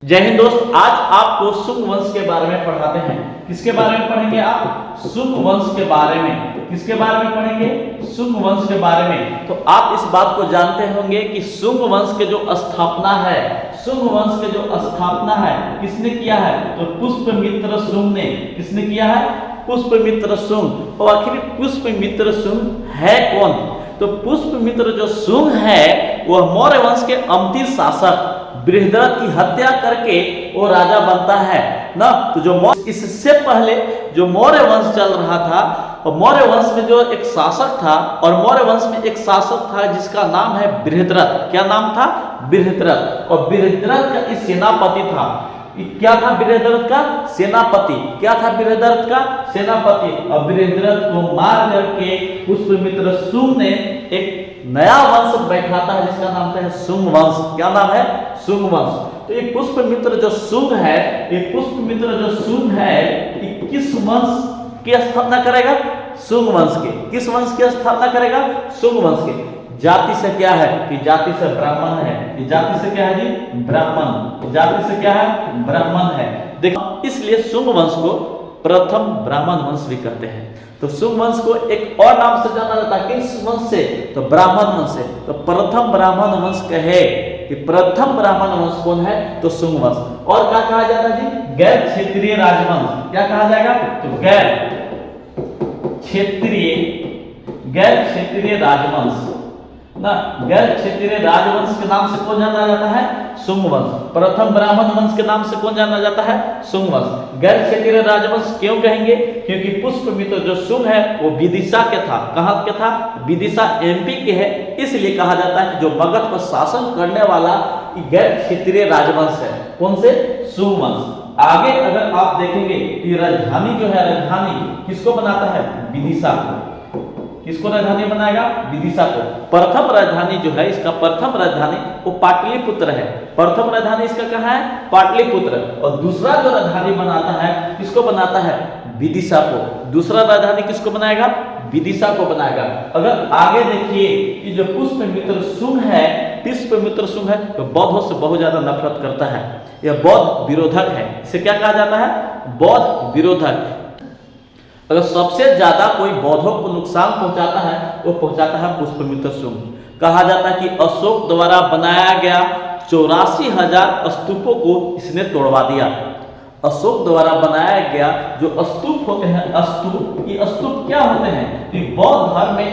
जय हिंद दोस्त, आज आपको शुंग वंश के बारे में पढ़ाते हैं। किसके बारे में पढ़ेंगे आप? शुंग वंश के बारे में। किसके बारे में पढ़ेंगे? शुंग वंश के बारे में। तो आप इस बात को जानते होंगे कि शुंग वंश के जो स्थापना है, शुंग वंश के जो स्थापना है किसने किया है? तो पुष्पमित्र शुंग ने। किसने किया है? पुष्पमित्र शुंग। और आखिर पुष्पमित्र शुंग है कौन? तो पुष्पमित्र जो शुंग है वह मौर्य वंश के अंतिम शासक बृहद्रथ की हत्या करके वो राजा बनता है ना। तो जो इससे पहले जो मौर्य वंश चल रहा था, और मौर्य वंश में जो एक शासक था, और मौर्य वंश में एक शासक था जिसका नाम है बृहद्रथ। क्या नाम था? बृहद्रथ। और बृहद्रथ का इस सेनापति था। क्या था बृहद्रथ का? सेनापति। क्या था बृहद्रथ का? सेनापति। और बृहद्रथ को मार करके पुष्पमित्र शुंग ने एक नया वंश बैठाता है जिसका नाम है शुंग वंश। क्या नाम है? शुंग वंश। तो ये पुष्पमित्र जो शुंग है, ये पुष्पमित्र जो शुंग है, ये किस वंश की स्थापना करेगा? शुंग वंश के। किस वंश की स्थापना करेगा? शुंग वंश के। जाति से क्या है? कि जाति से ब्राह्मण है। कि जाति से क्या है जी? ब्राह्मण। जाति से क्या है? ब्राह्मण है। देखो, इसलिए शुंग वंश को प्रथम ब्राह्मण वंश भी कहते हैं। तो शुंग वंश को एक और नाम से जाना जाता है। किस वंश से? तो ब्राह्मण वंश से। तो प्रथम ब्राह्मण वंश कहे कि प्रथम ब्राह्मण वंश कौन है? तो शुंग वंश। और क्या कहा जाता है जी? गैर क्षेत्रीय राजवंश। क्या कहा जाएगा? तो गैर क्षेत्रीय राजवंश ना। गैर क्षेत्रीय राजवंश के नाम से कौन जाना जाता है? शुंग वंश। प्रथम ब्राह्मण वंश के नाम से कौन जाना जाता है? शुंग वंश। गैर क्षेत्रीय राजवंश क्यों कहेंगे? क्योंकि पुष्पमित्र जो शुंग है वो विदिशा के था। कहां के था? विदिशा एमपी के है। इसलिए कहा जाता है कि जो मगध पर शासन करने वाला गैर क्षेत्रीय राजवंश है। कौन से? शुंग वंश। आगे अगर आप देखेंगे कि राजधानी जो है, राजधानी किसको बनाता है? विदिशा को। किसको राजधानी बनाएगा? विदिशा को। प्रथम राजधानी जो है, इसका प्रथम राजधानी वो पाटलिपुत्र है। प्रथम राजधानी इसका कहाँ है? पाटलिपुत्र। और दूसरा जो राजधानी बनाता है, किसको बनाता है? विदिशा को। दूसरा राजधानी किसको बनाएगा? विदिशा को बनाएगा। अगर आगे देखिए कि जो पुष्पमित्र शुंग है, पुष्पमित्र शुंग है तो बौद्धों से बहुत ज्यादा नफरत करता है। यह बौद्ध विरोधक है। इसे क्या कहा जाता है? बौद्ध विरोधक। अगर सबसे ज्यादा कोई बौद्धों को नुकसान पहुंचाता है वो पहुंचाता है पुष्पमित्र शुंग। कहा जाता है कि अशोक द्वारा बनाया गया 84,000 स्तूपों को इसने तोड़वा दिया। अशोक द्वारा बनाया गया जो स्तूप होते हैं, स्तूप, ये स्तूप क्या होते हैं? कि बौद्ध धर्म में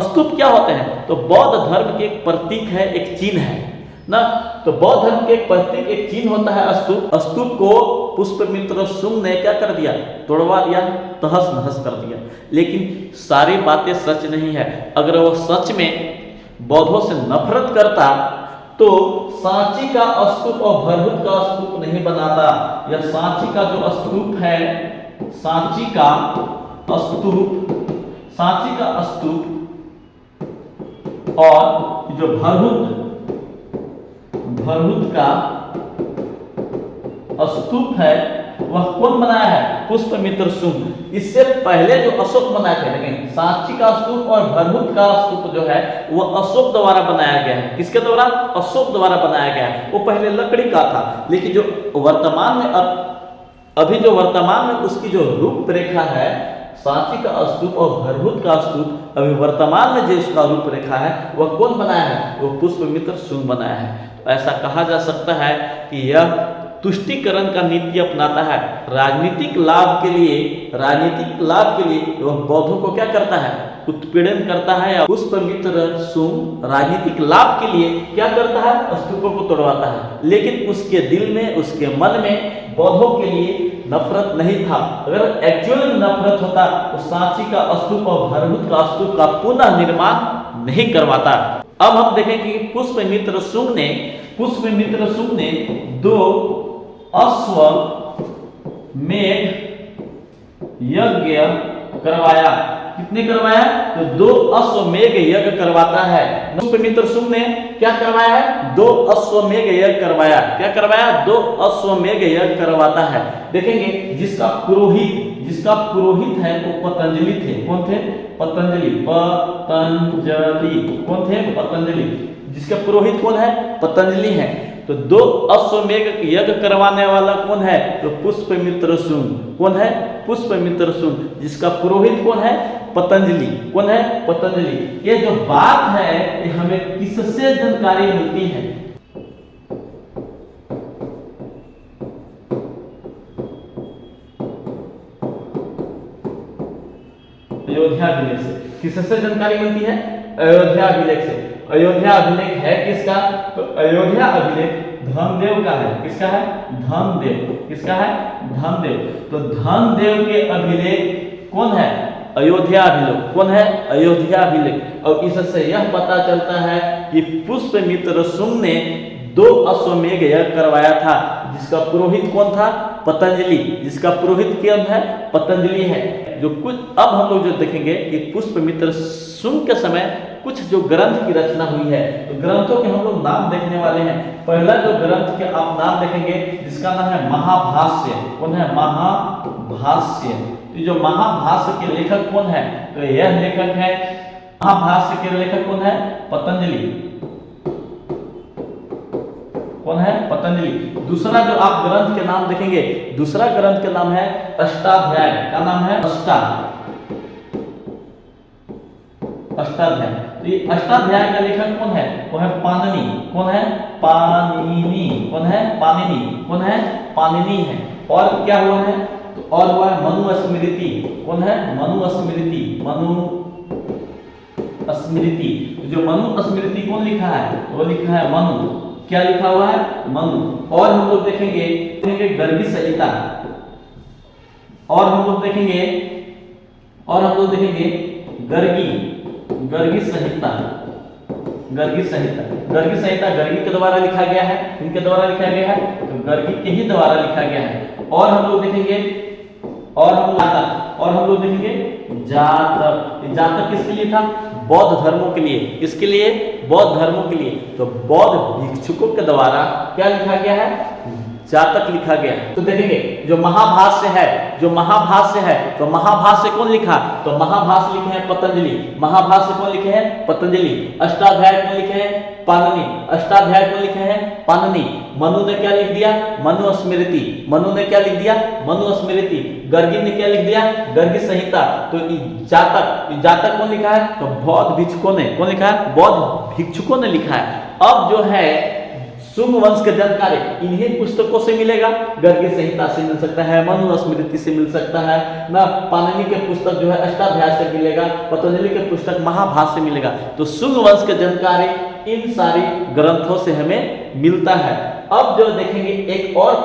स्तूप क्या होते हैं? तो बौद्ध धर्म के एक प्रतीक है, एक चिन्ह है ना। तो बौद्ध धर्म के एक प्रतीक, एक चिन्ह होता है स्तूप। स्तूप को पुष्पमित्र शुंग ने क्या कर दिया? तोड़वा दिया, तहस नहस कर दिया। लेकिन सारी बातें सच नहीं है। अगर वो सच में बौद्धों से नफरत करता तो सांची का स्तूप और भरहुत का स्तूप नहीं बनाता। यह सांची का जो स्तूप है, सांची का स्तूप और जो भरहुत का स्तूप है वह कौन बनाया है? पुष्पमित्र शुंग। इससे पहले जो अशोक बनाए थे, लेकिन सांची का स्तूप और भरहुत का स्तूप जो है वह अशोक द्वारा बनाया गया है। किसके द्वारा? अशोक द्वारा बनाया गया है। वो पहले लकड़ी का था, लेकिन जो वर्तमान में अभी जो वर्तमान में उसकी जो रूपरेखा है, सांची का स्तूप और भरहुत का स्तूप अभी वर्तमान में जो इसका रूपरेखा है वह कौन बनाया है? वो पुष्पमित्र शुंग बनाया है। तो ऐसा कहा जा सकता है कि यह तुष्टिकरण का नीति अपनाता है। राजनीतिक लाभ के लिए वह बौद्धों को क्या करता है? उत्पीड़न करता है। पुष्पमित्र शुंग राजनीतिक लाभ के लिए क्या करता है? स्तूपों को तोड़वाता है। लेकिन उसके दिल में, उसके मन में बौद्धों के लिए नफरत नहीं था। अगर एक्चुअल में नफरत होता तो सांची का स्तूप और भरहुत का स्तूप का पुनः निर्माण नहीं करवाता। अब हम देखें कि पुष्पमित्र शुंग ने 2 अश्वमेध यज्ञ करवाया। कितने करवाया? तो 2 अश्वमेध यज्ञ करवाता है। पुष्पमित्र शुंग ने क्या करवाया है? 2 अश्वमेध यज्ञ करवाया। क्या करवाया? 2 अश्वमेध यज्ञ करवाता है। देखेंगे जिसका पुरोहित है वो पतंजलि थे। कौन थे? पतंजलि। कौन थे? पतंजलि। जिसके पुरोहित कौन है? पतंजलि है। तो 2 अश्वमेघ यज्ञ करवाने वाला कौन है? तो पुष्यमित्र शुंग। कौन है? पुष्यमित्र शुंग, जिसका पुरोहित कौन है? पतंजलि। कौन है? पतंजलि। ये जो बात है ये हमें किससे जानकारी मिलती है? अयोध्याभिलेख से। किससे जानकारी मिलती है? अयोध्याभिलेख से। अयोध्याभिलेख है किसका? तो अयोध्या अभिलेख धनदेव का है। किसका है? धनदेव। किसका है? धनदेव। तो धनदेव के अभिलेख कौन है? अयोध्या अभिलेख। कौन है? अयोध्या अभिलेख। और इससे यह पता चलता है कि पुष्यमित्र शुंग ने 2 अश्वमेघ यज्ञ करवाया था, जिसका पुरोहित कौन था? पतंजलि। जिसका पुरोहित कौन है? पतंजलि है। जो कुछ अब हम लोग जो देखेंगे कि पुष्यमित्र शुंग के समय कुछ जो ग्रंथ की रचना हुई है, तो ग्रंथों के हम लोग नाम देखने वाले हैं। पहला जो ग्रंथ के आप नाम देखेंगे जिसका नाम है महाभाष्य। कौन है? महाभाष्य। तो जो महाभाष्य के लेखक कौन है? तो यह लेखक है, महाभाष्य के लेखक कौन है? पतंजलि। कौन है? पतंजलि। दूसरा जो आप ग्रंथ के नाम देखेंगे, दूसरा ग्रंथ का नाम है अष्टाध्याय। क्या नाम है? अष्टाध्याय। तो ये अष्टाध्याय का लेखक कौन है? वो है पाणिनि। कौन है? पाणिनि। कौन है? पाणिनि। कौन है? पाणिनि है। और क्या हुआ है? तो और हुआ है मनुस्मृति। कौन है? मनुस्मृति। मनुस्मृति। जो मनुस्मृति कौन लिखा है? वो लिखा है मनु। क्या लिखा हुआ है? मनु। और हम लोग देखेंगे गर्गी संहिता। और हम लोग देखेंगे गर्गी संहिता। गर्गी संहिता गर्गी के द्वारा लिखा गया है। इनके द्वारा लिखा गया है, तो गर्गी के ही द्वारा लिखा गया है। और हम लोग देखेंगे जातक। जातक किसके लिए था? बौद्ध धर्मों के लिए। किसके लिए? बौद्ध धर्मों के लिए। तो बौद्ध भिक्षुकों के द्वारा क्या लिखा गया है? जातक लिखा गया। तो देखेंगे जो महाभाष्य है, तो महाभाष्य कौन लिखा? तो महाभाष्य लिखे हैं पतंजलि। महाभाष्य कौन लिखे हैं? पतंजलि। अष्टाध्याय कौन लिखे हैं? पाणिनि। अष्टाध्याय कौन लिखे हैं? पाणिनि। मनु ने क्या लिख दिया? मनुस्मृति। मनु ने क्या लिख दिया? मनुस्मृति। गर्गी ने क्या लिख दिया? गर्गी संहिता। तो जातक कौन लिखा है? तो बौद्ध भिक्षुकों ने। कौन लिखा है? बौद्ध भिक्षुकों ने लिखा है। अब जो है शुंग वंश के जानकारी इन्हीं पुस्तकों से मिलेगा। गर्गी संहिता से मिल सकता है, मनुस्मृति से मिल सकता है ना, पाणिनि के पुस्तक जो है अष्टाध्याय से मिलेगा, पतंजलि के पुस्तक महाभाष्य से मिलेगा। तो शुंग वंश की जानकारी इन सारी ग्रंथों से हमें मिलता है। अब जो देखेंगे एक और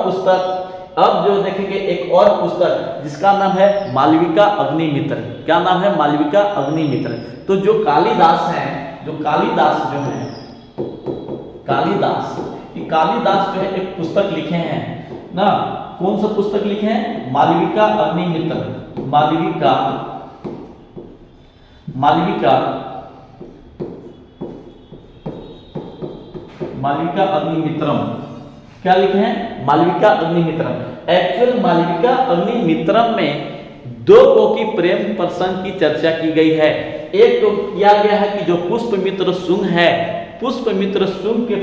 पुस्तक जिसका नाम है मालविका अग्निमित्र। क्या नाम है? मालविका अग्निमित्र। तो जो कालिदास जो है एक पुस्तक लिखे हैं ना। कौन सा पुस्तक लिखे हैं? मालविका अग्निमित्र। मालविका अग्निमित्रम। क्या लिखे हैं? मालविका अग्निमित्रम। एक्चुअल मालविका अग्निमित्रम में 2 की प्रेम प्रसंग की चर्चा की गई है। एक तो किया गया है कि जो पुष्यमित्र शुंग है, पुष्यमित्र शुंग के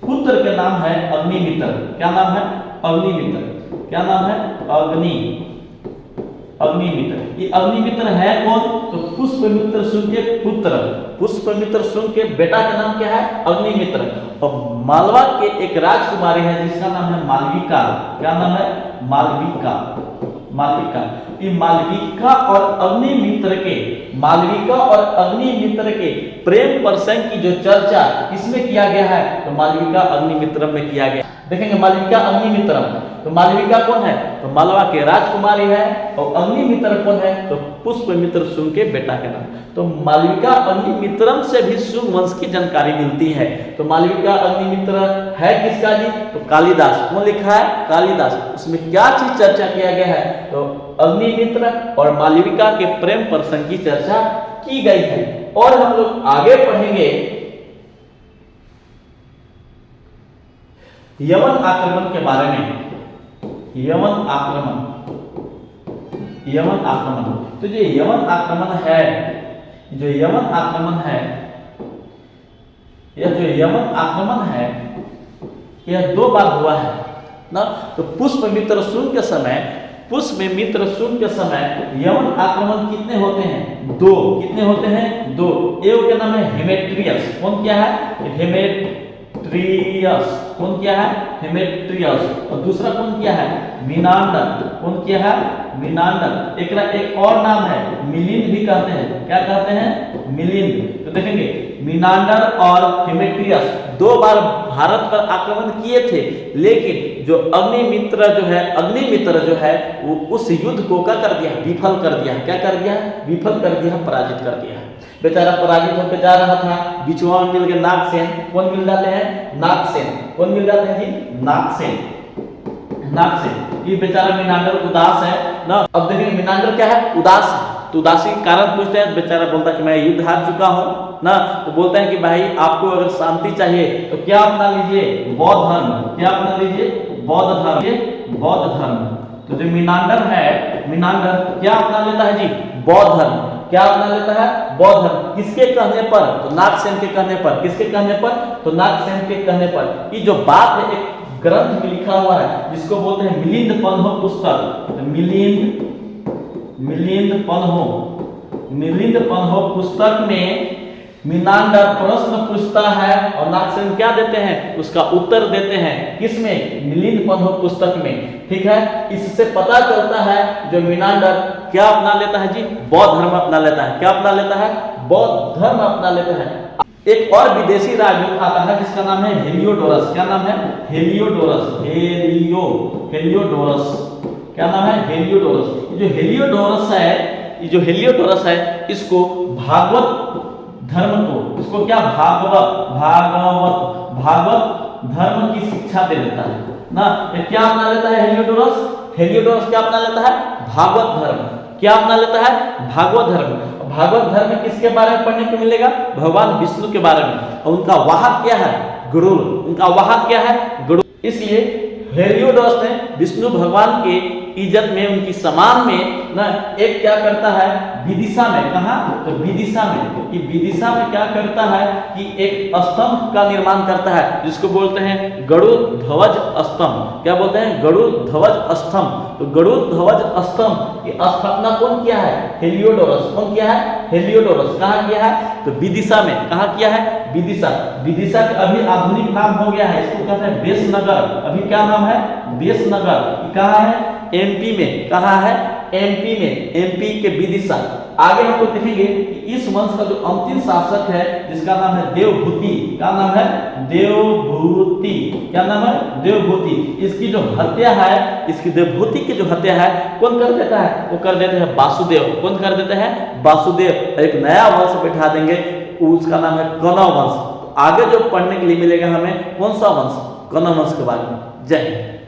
पुत्र के नाम है अग्निमित्र। क्या नाम है? अग्निमित्र। क्या नाम है? अग्निमित्र। ये अग्निमित्र है कौन? तो पुष्यमित्र शुंग के पुत्र। पुष्यमित्र शुंग के बेटा का नाम क्या है? अग्निमित्र। और मालवा के एक राजकुमारी है जिसका नाम है मालविका। क्या नाम है? मालविका। ये मालविका और अग्निमित्र के प्रेम प्रसंग की जो चर्चा इसमें किया गया है, तो मालविका अग्निमित्रम में किया गया। देखेंगे मालविका अग्निमित्रम। तो मालविका कौन है? तो मालवा के राजकुमारी है। और अग्निमित्र कौन है? तो पुष्यमित्र शुंग के बेटा के नाम। तो मालविका अग्निमित्रम से भी शुंग वंश की जानकारी मिलती है। तो मालविका अग्निमित्र है किसका जी? तो कालिदास। कौन लिखा है? कालिदास। उसमें क्या चीज चर्चा किया गया है? तो अग्निमित्र और मालविका के प्रेम प्रसंग की चर्चा की गई है। और हम लोग आगे पढ़ेंगे यवन आक्रमण के बारे में। यवन आक्रमण। तो जो यवन आक्रमण है, यह 2 बार हुआ है ना। तो पुष्पमित्र शुंग के समय यवन आक्रमण कितने होते हैं? 2। कितने होते हैं? 2। एक का नाम है हेमेट्रियस। कौन क्या है? हेमेट्रियस। कौन क्या है? हेमेट्रियस। और दूसरा कौन क्या है? मिनांडर। कौन क्या है? मिनांडर। एक और नाम है मिलिंद भी कहते हैं। क्या कहते हैं? मिलिंद। तो देखेंगे मिनांडर और हेमेट्रियस 2 बार भारत पर आक्रमण किए थे, लेकिन जो अग्निमित्र जो है वो उस युद्ध को क्या कर दिया? विफल कर दिया। क्या कर दिया? विफल कर दिया, पराजित कर दिया। बेचारा पराजित होकर जा रहा था, बिचवा में मिल गए नागसेन। कौन मिल जाते हैं? नागसेन। कौन मिल जाते हैं जी? नागसेन। ये बेचारा मिनांडर उदास है ना। अब देखिए मिनांडर क्या है? उदास है। तो उदासी के कारण पूछते हैं, बेचारा बोलता है कि मैं युद्ध हार चुका हूं ना। तो बोलते हैं कि भाई आपको अगर शांति चाहिए तो क्या अपना लीजिए? बौद्ध धर्म। क्या अपना लीजिए? बौद्ध धर्म। बौद्ध धर्म। तो जो मिनांडर है, मिनांडर क्या अपना लेता है जी? बौद्ध धर्म। क्या अपना लेता है? बौद्ध धर्म। किसके कहने पर? तो नागसेन के कहने पर। किसके कहने पर? तो नागसेन के कहने पर। ये जो बात है एक ग्रंथ में लिखा हुआ है जिसको बोलते हैं मिलिंद पन्हो पुस्तक। तो मिलिंद पन्हो पुस्तक में मिनांडर प्रश्न पूछता है और नागसेन क्या देते हैं? उसका उत्तर देते हैं। किसमें? मिलिंद पन्हो पुस्तक में। ठीक है, इससे पता चलता है जो मिनांडर क्या अपना लेता है जी? बौद्ध धर्म अपना लेता है। क्या अपना लेता है? बौद्ध धर्म अपना लेता है। एक और विदेशी राजदूत आता है जिसका नाम है हेलियोडोरस। क्या नाम है? हेलियोडोरस। क्या नाम है? हेलियोडोरस। ये जो हेलियोडोरस है इसको भागवत धर्म को, इसको क्या? भागवत धर्म की शिक्षा दे देता है ना। ये क्या अपना लेता है? हेलियोडोरस क्या अपना लेता है? भागवत धर्म। क्या अपना लेता है? भागवत धर्म। भागवत धर्म में किसके बारे में पढ़ने को मिलेगा? भगवान विष्णु के बारे में। और उनका वाहक क्या है? गरुड़। उनका वाहक क्या है? गरुड़। इसलिए हेलियोडोरस ने विष्णु भगवान के इज्जत में, उनकी सम्मान में ना एक क्या करता है? विदिशा में। कहा? तो विदिशा में। कि विदिशा में क्या करता है कि एक स्तंभ का निर्माण करता है जिसको बोलते हैं गरुड़ ध्वज स्तंभ। क्या बोलते हैं? गरुड़ ध्वज स्तंभ। तो गरुड़ ध्वज स्तंभ की स्थापना कौन किया है? हेलियोडोरस। कौन किया है? हेलियोडोरस। कहाँ किया है? तो विदिशा में। कहाँ किया है? विदिशा का अभी आधुनिक नाम हो गया है, इसको कहते हैं बेसनगर। अभी क्या नाम है? बेसनगर। कहाँ है? एमपी में। कहाँ है? एमपी में। एमपी के विदिशा। आगे हम लोग देखेंगे कि इस वंश का जो अंतिम शासक है जिसका नाम है देवभूति। क्या नाम है? देवभूति। क्या नाम है? देवभूति। इसकी जो हत्या है, इसकी देवभूति की जो हत्या है कौन कर देता है? वो कर देते हैं वासुदेव। कौन कर देते हैं? वासुदेव। एक नया वंश बैठा देंगे, उसका नाम है कौरव वंश। आगे जो पढ़ने के लिए मिलेगा हमें कौन सा वंश? कौरव वंश के बारे में। जय हिंद।